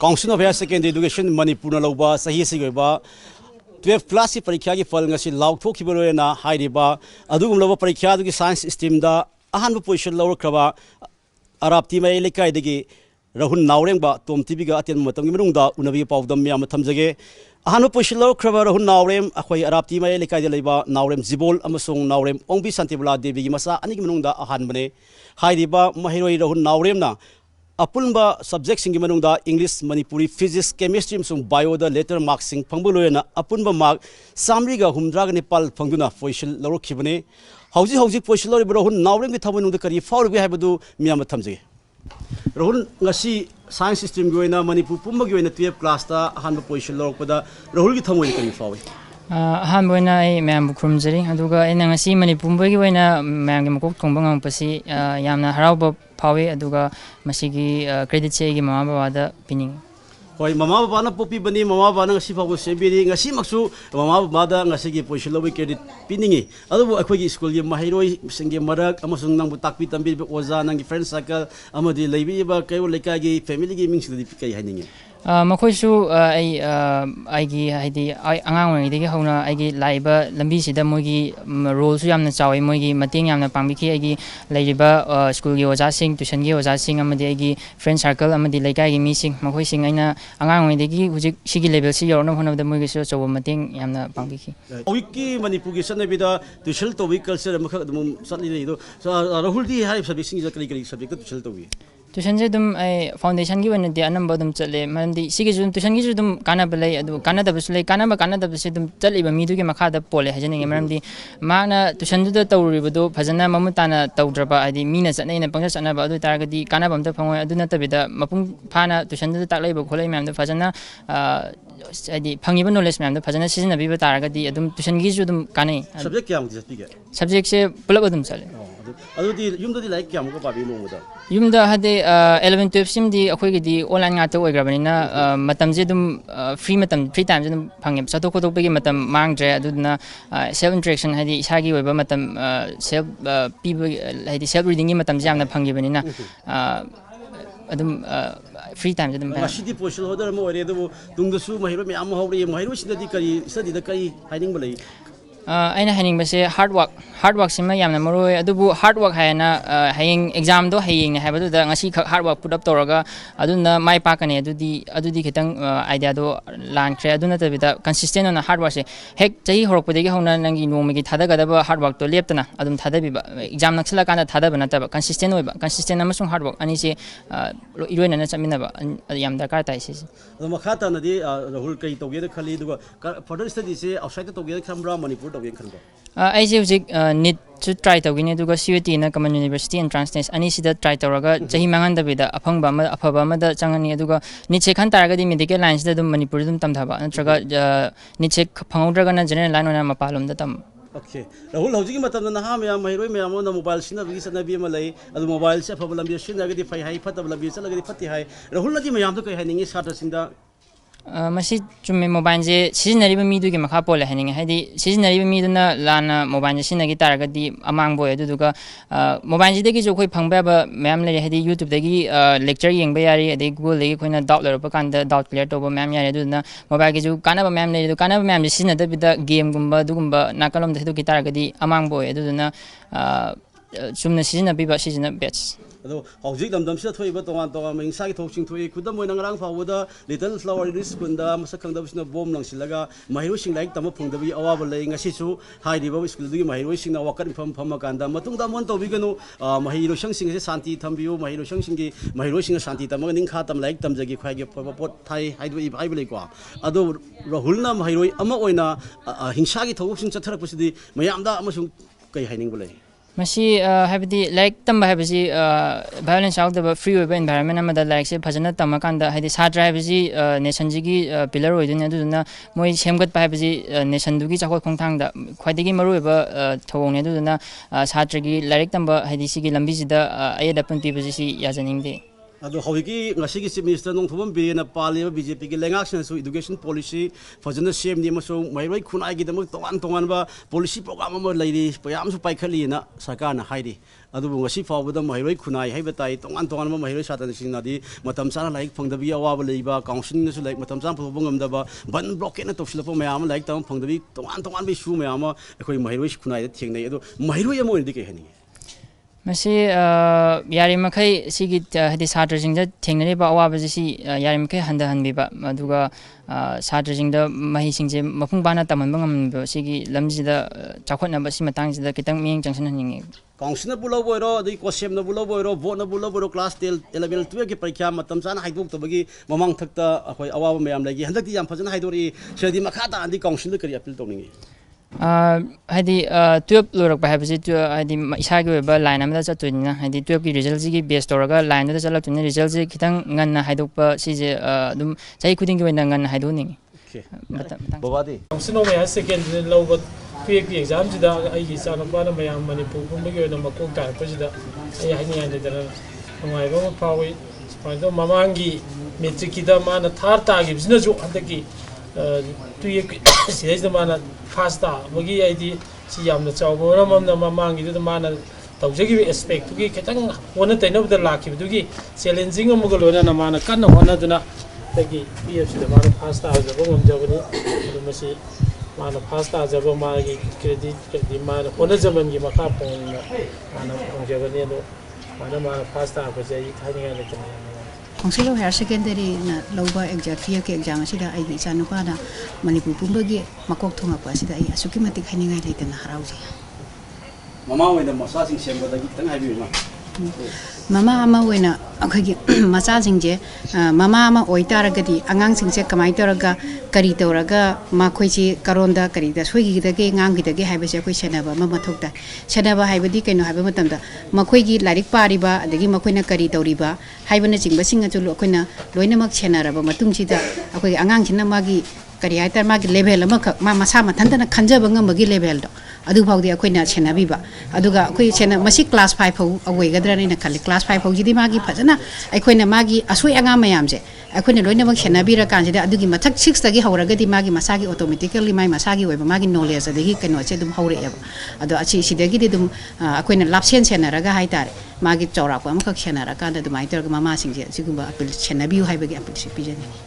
Council of Higher Secondary Education Manipur Lauba Sahi Sigaba 12 class परीक्षा की फल ngasi लाउथोखिबो लोयना हाइरिबा अदुगुम लबा परीक्षा दुगी साइंस स्ट्रीम दा अहानबो पोजिशन लौरखबा अराप्ती मै लेकाय दगी राहुल नावरेंबा टोम टीवी गा अतेन मतमगी मनुंगदा उनबी पावदम याम थमजगे अहानबो पोजिशन लौरखबा राहुल नावरेम अखोय अराप्ती मै लेकाय लेबा नावरेम जिबोल अमसोंग नावरेम ओंबी शांतिबला देवी की मसा अनिगी मनुंगदा अहानबने हाइरिबा महिरोय राहुल नावरेमना अपुनबा सब्जेक्ट सिंगी मनुंगदा इंग्लिश मणिपुरी फिजिक्स केमिस्ट्री अमसुंग बायोदा लेटर मार्क सिंग फंगबुलोयना अपुनबा मार्क सामरीगा हुमद्रागा निपाल फंगदुना पोजिशन लौरखिबने हौजी हौजी पोजिशन लौरिबा राहुल नावरेम की थबनुंगदा करी फावरबे हाइबदु मियाम थमजे राहुल ngasi साइंस स्ट्रीम की ओइना मणिपुर पुंबगी ओइना 12 क्लास ता अहानबा पोजिशन लौरकपदा राहुल की थमोय करी फावे अहानबा ओइना आई मैम खुरमजरी अदुगा आइना ngasi मणिपुर की ओइना मैम के मकोक थोंबा ngangpasi यामना हरावबा फावे अदुगा मसिगी क्रेडिट से की ममा बाबादा पिनिंग होय ममा बाबाना पोपी बनी ममा बाबाना ngasi फावो सेबिरी ngasi maksu ममा बाबादा ngasi की पोजिशन लौबे क्रेडिट पिनिंगी अदुबो अखोगी स्कूल की महिरोय सिंगे मरक अमसुंग नंगबु ताकपी तंबी ओजा नंगी फ्रेंड सर्कल अमदि लेबिबा कयो लेकागी फैमिली की मिंगसिदि कई हाइनिंगे मखोइसु आइगी हाइदि आंगांग ओइदि हौना आइगी लाइबा लंबीसिदा मोगी रोलसु यामना चावै मोगी मतेंग यामना पांबिखि आइगी लैरिबा स्कूल की ओजासिंग ट्यूशन की ओजासिंग अमदि आइगी फ्रेंड सर्कल अमदि लेकाइगी मिसिंग मखोइसिंग आइना आंगांग ओइदि हुजिक सिगी लेवल सि यौरना होनबदा मोगिसु चौबा मतेंग यामना पांबिखि ओइकी मणिपुर की सनबिदा ट्यूशन तोबी कल्चर मखक दम सटलि लेदो राहुल दी हाइ सब्जेक्ट सिंग करी करी सब्जेक्ट ट्यूशन तोबी ट्यूशन से तुम फाउंडेशन की वन दे अनंब तुम चले मरमदी सिगे जुम ट्यूशन की तुम कानाब लै अदु कानादबस लै कानादब से तुम चलिबा मीदु की मखादा पोले हजनिंगे मरमदी माना ट्यूशन दु तौरिबदो फजना ममुताना तौद्रबा आदि मीना चनैना पंगसा चनबा अदु तारगदी कानाब अमता फंगोय अदु नतबिदा मपुंग फाना ट्यूशन दु ताकलैबा खोलै मैम दु फजना आदि फंगिबा नॉलेज मैम दु फजना सिजनबिबा तारगदी अदुम ट्यूशन की जु तुम कानै सब्जेक्ट क्या मुझे स्पीक सब्जेक्ट से पुलब अदुम चले अदुदी युमददी लाइक क्या मुको पाबी नोंगदा युमदा हदे 11 12 सिमदी अखोइगिदी ऑनलाइन ngata ओइग्रबनिना मतमजे दुम फ्री टाइम जे दुम फंगे सतो खोतोपगी मतम मांगद्रे अदुना सेल्फ इंटरेक्शन हदि इसागी ओइबा मतम सेल्फ पीबा हदि सेल्फ रीडिंग की मतम जे यामना फंगिबनिना अदुम फ्री टाइम जे दुम सिटी पोजिशन होदर म ओरे दु तुंगदसु महिरो म्याम हौरे महिरो सिददी करी स्टडी द करी हाइनिंग बलै अना हाइनिंग बसे हार्ड वर्क सिमा यामना मरोय अदुबु हार्ड वर्क हायना हाइंग एग्जाम दो हाइंग हाइबदु द ngasi खक हार्ड वर्क पुट अप तोरगा अदुना माइ पाकने अदुदी खितंग आइडिया दो लांख्रे अदुना तबिदा कंसिस्टेंट ऑन हार्ड वर्क से हेक चही होरकपदेगी होना नंगी नोमगी थादगदब हार्ड वर्क तो लेपतना अदुम थादबिबा एग्जाम नक्सला काना थादब नतब कंसिस्टेंट ओइबा कंसिस्टेंट अमसुंग हार्ड वर्क अनि से इरोइनना चमिनबा याम दरकार ताइ से अदु मखाता नदी राहुल कई तोगे द खली दुगा फर्दर स्टडी से आउटसाइड तोगे द खमरा मणिपुर तोगे खनबा आइजे हुजिक नीट सु ट्राई तौगिने दुगा सीयूटी ना कमन यूनिवर्सिटी एंट्रांस टेस्ट अनि सिदा ट्राई तौरगा चही मांगनदबिदा अफंगबा अफबा अमदा चंगनी अदुगा नीट से खन तारगदी मेडिकल लाइन्स दा दुम मणिपुर दुम तमथाबा नत्रगा नीट से फंगौद्रगा ना जनरल लाइन ओना मपालुम दा तम ओके राहुल हौजी की मतम ना हम या महिरोय मैम ना मोबाइल सिनबगी सनबी म लई अदु मोबाइल से फबल लंबी सिनगदी फै हाई फतब लंबी चलगदी फति हाई राहुल नदी मैम तो कई हाइनिंगे सात्र सिंदा मसी चुमे मोबाइल से सिजनरिबा मीदुगी मखा पोले हाइनिंगे हाइदि सिजनरिबा मीदुना लाना मोबाइल से सिनगी तारगदी अमांग बोय अदुदुगा मोबाइल जिदगी जो खोइ फंगबा मैम ले हाइदि यूट्यूब दगी लेक्चर येंबा यारी अदि गूगल दगी खोइना डाउट लरबा कांदा डाउट क्लियर तोबा मैम यारी अदुना मोबाइल के जो कानाबा मैम ले कानाबा मैम से सिनदबिदा गेम गुंबा दुगुंबा नाकलम दहिदु की तारगदी अमांग बोय अदुदुना चुमना सिजनबिबा सिजन बेच अदो हौजिक दमदम से थोइबा तोगान तोगान मिंसा की थोकसिंग थोइ खुदम मोइना ngarang फावदा लिटिल फ्लावर इंग्लिश स्कूल दा मसक खंगदबसिना बोम लंगसिलगा महिरो सिंग लाइक तम फंगदबि अवाब लै ngasi su हाइदिबा स्कूल दुगी महिरो सिंग ना वकन फम फम कांदा मतुंग दा मन तोबिगनु महिरो संग सिंग से शांति थंबियो महिरो संग सिंग की महिरो सिंग शांति तम निंखा तम लाइक तम जगी खाइगे पोट थाइ हाइदबि हाइबले को अदो राहुलना महिरो अमा ओइना हिंसा की थोकसिंग चथरपसिदि मयामदा अमसुंग कई हाइनिंग बलै मसी हैबदी लाइक तंबा हैबसी वायलेंस आउट द फ्री ओइबा एनवायरनमेंट अमदा लाइक से फजना तमकांदा हैदि सात्र हैबसी नेशन जिगी पिलर ओइदुने अदुना मोइ सेमगत हैबसी नेशन दुगी चाखोल खोंथांगदा ख्वाइदगी मरु ओइबा थौने अदुना सात्रगी लाइक तंबा हैदि सिगी लंबी जिदा अयदा पंपि बजी याजनिंगदे ꯑꯗꯣ ꯍꯧꯖꯤꯛꯀꯤ ꯉꯁꯤꯒꯤ ꯆꯤꯞ ꯃꯤꯅꯤꯁꯇꯔ ꯅꯣꯡꯊꯣꯝꯕꯝ ꯕꯤꯔꯦꯟꯅ ꯄꯥꯜꯂꯤꯕ ꯕꯤꯖꯦꯄꯤꯒꯤ ꯂꯩꯉꯥꯛꯁꯤꯅꯁꯨ ꯏꯗꯨꯀꯦꯁꯟ ꯄꯣꯂꯤꯁꯤ ꯐꯖꯅ ꯁꯦꯝꯅꯤ ꯑꯃꯁꯨꯡ ꯃꯍꯩꯔꯣꯏ ꯈꯨꯟꯅꯥꯏꯒꯤꯗꯃꯛ ꯇꯣꯉꯥꯟ ꯇꯣꯉꯥꯟꯕ ꯄꯣꯂꯤꯁꯤ ꯄ꯭ꯔꯣꯒ꯭ꯔꯥꯝ ꯑꯃ ꯂꯩꯔꯤ ꯃꯌꯥꯝꯁꯨ ꯄꯥꯏꯈꯠꯂꯤꯅ ꯁꯔꯀꯥꯔꯅ ꯍꯥꯏꯔꯤ ꯑꯗꯨꯕꯨ ꯉꯁꯤ ꯐꯥꯎꯕꯗ ꯃꯍꯩꯔꯣꯏ ꯈꯨꯟꯅꯥꯏ ꯍꯥꯏꯕ ꯇꯥꯏ ꯇꯣꯉꯥꯟ ꯇꯣꯉꯥꯟꯕ ꯃꯍꯩꯔꯣꯏ ꯁꯥꯇ꯭ꯔꯁꯤꯡꯅꯗꯤ ꯃꯇꯝ ꯆꯥꯅ ꯂꯥꯏꯔꯤꯛ ꯐꯪꯗꯕꯒꯤ ꯑꯋꯥꯕ ꯂꯩꯕ ꯀꯥꯎꯟꯁꯤꯂꯤꯡꯅꯁꯨ ꯂꯥꯏꯔꯤꯛ ꯃꯇꯝ ꯆꯥꯅ ꯄꯨꯊꯣꯛꯄ ꯉꯝꯗꯕ ꯕꯟ ꯕ꯭ꯂꯣꯀꯦꯠꯅ ꯇꯧꯁꯤꯜꯂꯛꯄ ꯃꯌꯥꯝ ꯑꯃ ꯂꯥꯏꯔꯤꯛ ꯇꯝꯕ ꯐꯪꯗꯕꯤ ꯇꯣꯉꯥꯟ ꯇꯣꯉꯥꯟꯕ ꯏꯁꯨ ꯃꯌꯥꯝ ꯑꯃ ꯑꯩꯈꯣꯏ ꯃꯍꯩꯔꯣꯏ ꯈꯨꯟꯅꯥꯏꯗ ꯊꯦꯡꯅꯩ ꯑꯗꯣ ꯃꯍꯩꯔꯣꯏ ꯑꯃ ꯑꯣꯏꯅꯗꯤ ꯀꯩ ꯍꯥꯏꯅꯤꯡꯉꯤ ꯃꯁꯤ ꯌꯥꯔꯤꯃꯈꯩ ꯁꯤꯒꯤ ꯍꯥꯏꯗꯤ ꯁꯥꯇ꯭ꯔꯁꯤꯡꯗ ꯊꯦꯡꯅꯔꯤꯕ ꯑꯋꯥꯕꯁꯤ ꯁꯤ ꯌꯥꯔꯤꯃꯈꯩ ꯍꯟꯊꯍꯟꯕꯤꯕ ꯑꯗꯨꯒ ꯁꯥꯇ꯭ꯔꯁꯤꯡꯗ ꯃꯍꯩꯁꯤꯡꯁꯦ ꯃꯄꯨꯡ ꯐꯥꯅ ꯇꯝꯍꯟꯕ ꯉꯝꯕ ꯁꯤꯒꯤ ꯂꯝꯁꯤꯗ ꯆꯥꯎꯈꯠꯅꯕ ꯁꯤ ꯃꯇꯥꯡꯁꯤꯗ ꯈꯤꯇꯪ ꯃꯤꯠꯌꯦꯡ ꯆꯪꯁꯤꯟꯍꯟꯅꯤꯡꯉꯤ ꯀꯥꯎꯟꯁꯤꯜꯅꯕꯨ ꯂꯧꯕ ꯑꯣꯏꯔꯣ ꯑꯗꯒꯤ ꯀꯣꯁꯦꯝꯅꯕꯨ ꯂꯧꯕ ꯑꯣꯏꯔꯣ ꯚꯣꯠꯅꯕꯨ ꯂꯧꯕ ꯑꯣꯏꯔꯣ ꯀ꯭ꯂꯥꯁ 10 11 12ꯒꯤ ꯄꯔꯤꯈ꯭ꯌꯥ ꯃꯇꯝ ꯆꯥꯅ ꯍꯥꯏꯗꯣꯛꯇꯕꯒꯤ ꯃꯃꯥꯡꯊꯛꯇ ꯑꯩꯈꯣꯏ ꯑꯋꯥꯕ ꯃꯌꯥꯝ ꯂꯩꯈꯤ ꯍꯟꯗꯛꯇꯤ ꯌꯥꯝ ꯐꯖꯅ ꯍꯥꯏꯗꯣꯔꯛꯏ ꯁꯤꯗꯤ ꯃꯈꯥ ꯇꯥꯅꯗꯤ ꯀꯥꯎꯟꯁꯤꯜꯗ ꯀꯔꯤ ꯑꯄꯤꯜ ꯇꯧꯅꯤꯡꯉꯤ ꯍꯥꯏꯗꯤ 12 ꯂꯣꯏꯔꯛꯄ ꯍꯥꯏꯕꯁꯤ ꯍꯥꯏꯗꯤ ꯏꯁꯥꯒꯤ ꯑꯣꯏꯕ ꯂꯥꯏꯟ ꯑꯃꯗ ꯆꯠꯇꯣꯏꯅꯤꯅ ꯍꯥꯏꯗꯤ 12ꯒꯤ ꯔꯤꯖꯜꯁꯤꯒꯤ ꯕꯦꯁ ꯇꯧꯔꯒ ꯂꯥꯏꯟꯗꯨꯗ ꯆꯠꯂꯛꯇꯣꯏꯅꯤꯅ ꯔꯤꯖꯜꯁꯤ ꯈꯤꯇꯪ ꯉꯟꯅ ꯍꯥꯏꯗꯣꯛꯄ ꯁꯤꯁꯦ ꯑꯗꯨꯝ ꯆꯍꯤ ꯈꯨꯗꯤꯡꯒꯤ ꯑꯣꯏꯅ ꯉꯟꯅ ꯍꯥꯏꯗꯣꯛꯅꯤꯡꯉꯤ ꯕꯕꯥꯗꯤ ꯀꯥꯎꯟꯁꯤꯜ ꯍꯥꯏꯌꯔ ꯁꯦꯀꯦꯟꯗꯔꯤ ꯂꯧꯕ ꯇꯨꯌꯦꯜꯞꯀꯤ ꯑꯦꯛꯖꯥꯝꯁꯤꯗ ꯑꯩꯒꯤ ꯏꯆꯥꯅꯨꯄꯥꯅ ꯃꯌꯥꯝ ꯃꯅꯤꯄꯨꯔ ꯄꯨꯝꯕꯒꯤ ꯑꯣꯏꯅ ꯃꯀꯣꯛ ꯇꯥꯔꯛꯄꯁꯤꯗ ꯑꯩ ꯍꯥꯏꯅꯤꯡꯉꯥꯏ ꯂꯩꯇꯅ ꯅꯨꯡꯉꯥꯏꯕ ꯑꯃ ꯐꯥꯎꯏ ꯁꯨꯃꯥꯏꯅ ꯃꯃꯥꯡꯒꯤ ꯃꯦꯇ꯭ꯔꯤꯛꯀꯤꯗ ꯃꯥꯅ ꯊꯥꯔ ꯇꯥꯈꯤꯕꯁꯤꯅꯁꯨ ꯍꯟꯗꯛꯀꯤ ꯇꯨꯌꯦꯜꯞꯀꯤ ꯁꯤꯗꯩꯁꯤꯗ ꯃꯥꯅ ꯐꯥꯁ ꯇꯥꯕꯒꯤ ꯑꯩꯗꯤ ꯁꯤ ꯌꯥꯝꯅ ꯆꯥꯎꯕ ꯃꯔꯝ ꯑꯃꯅ ꯃꯃꯥꯡꯒꯤꯗꯨꯗ ꯃꯥꯅ ꯇꯧꯖꯈꯤꯕ ꯑꯦꯁꯄꯦꯛꯇꯨꯒꯤ ꯈꯤꯇꯪ ꯑꯣꯟꯅ ꯇꯩꯅꯕꯗ ꯂꯥꯛꯈꯤꯕꯗꯨꯒꯤ ꯆꯦꯂꯦꯟꯖꯤꯡ ꯑꯃꯒ ꯂꯣꯏꯅꯅ ꯃꯥꯅ ꯀꯟꯅ ꯍꯣꯠꯅꯗꯨꯅ ꯑꯗꯒꯤ PFCꯗ ꯃꯥꯅ ꯐꯥꯁ ꯇꯥꯖꯕ ꯉꯝꯖꯕꯅꯤ ꯑꯗꯨ ꯃꯁꯤ ꯃꯥꯅ ꯐꯥꯁ ꯇꯥꯖꯕ ꯃꯥꯒꯤ ꯀ꯭ꯔꯦꯗꯤꯠ ꯃꯥꯅ ꯍꯣꯠꯅꯖꯃꯟꯒꯤ ꯃꯈꯥ ꯄꯣꯟꯅ ꯃꯥꯅ ꯐꯪꯖꯕꯅꯤ ꯑꯗꯣ ꯃꯥꯅ ꯐꯥꯁ ꯇꯥꯔꯛꯄꯁꯦ ꯑꯩ ꯍꯥꯏꯅꯤꯡꯉꯥꯏ ꯂꯩꯇꯅ ꯀꯥꯎꯟꯁꯤꯜ ꯑꯣꯐ ꯍꯥꯌꯔ ꯁꯦꯀꯦꯟꯗꯔꯤꯅ ꯂꯧꯕ ꯇꯨꯌꯦꯜꯞꯀꯤ ꯑꯦꯛꯖꯥꯝ ꯑꯁꯤꯗ ꯑꯩꯒꯤ ꯏꯆꯥꯅꯨꯄꯥꯅ ꯃꯅꯤꯄꯨꯔ ꯄꯨꯝꯕꯒꯤ ꯃꯀꯣꯛ ꯊꯣꯡꯂꯛꯄ ꯑꯁꯤꯗ ꯑꯩ ꯑꯁꯨꯛꯀꯤ ꯃꯇꯤꯛ ꯍꯥꯏꯅꯤꯡꯉꯥꯏ ꯂꯩꯇꯅ ꯍꯔꯥꯎꯖꯩ ꯃꯃꯥ ꯑꯣꯏꯅ ꯃꯆꯥꯁꯤꯡ ꯁꯦꯝꯕꯗꯒꯤ ꯈꯤꯇꯪ ꯍꯥꯏꯕꯤꯌꯨ ꯃꯃꯥ ꯑꯃ ꯑꯣꯏꯅ ꯑꯩꯈꯣꯏꯒꯤ ꯃꯆꯥꯁꯤꯡꯁꯦ ꯃꯃꯥ ꯑꯃ ꯑꯣꯏꯇꯥꯔꯒꯗꯤ ꯑꯉꯥꯡꯁꯤꯡꯁꯦ ꯀꯃꯥꯏꯅ ꯇꯧꯔꯒ ꯀꯔꯤ ꯇꯧꯔꯒ ꯃꯈꯣꯏꯁꯤ ꯀꯔꯣꯟꯗ ꯀꯔꯤꯗ ꯁꯣꯏꯈꯤꯒꯗꯒꯦ ꯉꯥꯡꯈꯤꯗꯒꯦ ꯍꯥꯏꯕꯁꯦ ꯑꯩꯈꯣꯏ ꯁꯦꯟꯅꯕ ꯑꯃ ꯃꯊꯧ ꯇꯥꯏ ꯁꯦꯟꯅꯕ ꯍꯥꯏꯕꯗꯤ ꯀꯩꯅꯣ ꯍꯥꯏꯕ ꯃꯇꯝꯗ ꯃꯈꯣꯏꯒꯤ ꯂꯥꯏꯔꯤꯛ ꯄꯥꯔꯤꯕ ꯑꯗꯒꯤ ꯃꯈꯣꯏꯅ ꯀꯔꯤ ꯇꯧꯔꯤꯕ ꯍꯥꯏꯕꯅꯆꯤꯡꯕꯁꯤꯡ ꯑꯗꯨ ꯑꯩꯈꯣꯏꯅ ꯂꯣꯏꯅꯃꯛ ꯁꯦꯟꯅꯔꯕ ꯃꯇꯨꯡꯁꯤꯗ ꯑꯩꯈꯣꯏꯒꯤ ꯑꯉꯥꯡꯁꯤꯅ ꯃꯥꯒꯤ ꯀꯔꯤ ꯍꯥꯏꯇꯥꯔꯦ ꯃꯥꯒꯤ ꯂꯦꯚꯦꯜ ꯑꯃꯈꯛ ꯃꯥ ꯃꯁꯥ ꯃꯊꯟꯇꯅ ꯈꯟꯖꯕ ꯉꯝꯕꯒꯤ ꯂꯦꯚꯦꯜꯗꯣ ꯑꯗꯨꯐꯥꯎꯗꯤ ꯑꯩꯈꯣꯏꯅ ꯁꯦꯟꯅꯕꯤꯕ ꯑꯗꯨꯒ ꯑꯩꯈꯣꯏ ꯃꯁꯤ ꯀ꯭ꯂꯥꯁ 5 ꯐꯥꯎ ꯑꯣꯏꯒꯗ꯭ꯔꯥꯅ ꯑꯩꯅ ꯈꯜꯂꯤ ꯀ꯭ꯂꯥꯁ 5 ꯐꯥꯎꯁꯤꯗꯤ ꯃꯥꯒꯤ ꯐꯖꯅ ꯑꯩꯈꯣꯏꯅ ꯃꯥꯒꯤ ꯑꯁꯣꯏ ꯑꯉꯥꯝ ꯃꯌꯥꯝꯁꯦ ꯑꯩꯈꯣꯏꯅ ꯂꯣꯏꯅꯃꯛ ꯁꯦꯟꯅꯕꯤꯔꯀꯥꯟꯁꯤꯗ ꯑꯗꯨꯒꯤ ꯃꯊꯛ 6ꯇꯒꯤ ꯍꯧꯔꯒꯗꯤ ꯃꯥꯒꯤ ꯃꯁꯥꯒꯤ ꯑꯣꯇꯣꯃꯦꯇꯤꯀꯦꯜꯂꯤ ꯃꯥꯒꯤ ꯃꯁꯥꯒꯤ ꯑꯣꯏꯕ ꯃꯥꯒꯤ ꯅꯣꯂꯦꯖ ꯑꯗꯒꯤ ꯀꯩꯅꯣꯁꯦ ꯑꯗꯨꯝ ꯍꯧꯔꯛꯑꯦꯕ ꯑꯗꯣ ꯁꯤꯗꯒꯤꯗꯤ ꯑꯗꯨꯝ ꯑꯩꯈꯣꯏꯅ ꯂꯥꯞꯁꯦꯟ ꯁꯦꯟꯅꯔꯒ ꯍꯥꯏꯇꯥꯔꯦ ꯃꯥꯒꯤ ꯆꯥꯎꯔꯥꯛꯄ ꯑꯃꯈꯛ ꯁꯦꯟꯅꯔꯀꯥꯟꯗ ꯑꯗꯨꯃꯥꯏꯅ ꯇꯧꯔꯒ ꯃꯃꯥꯁꯤꯡꯁꯦ ꯑꯁꯤꯒꯨꯝꯕ ꯑꯄꯤꯜ ꯁꯦꯟꯅꯕꯤꯌꯨ ꯍꯥꯏꯕꯒꯤ ꯑꯄꯤꯜꯁꯤ ꯄꯤꯖꯅꯤꯡꯉꯤ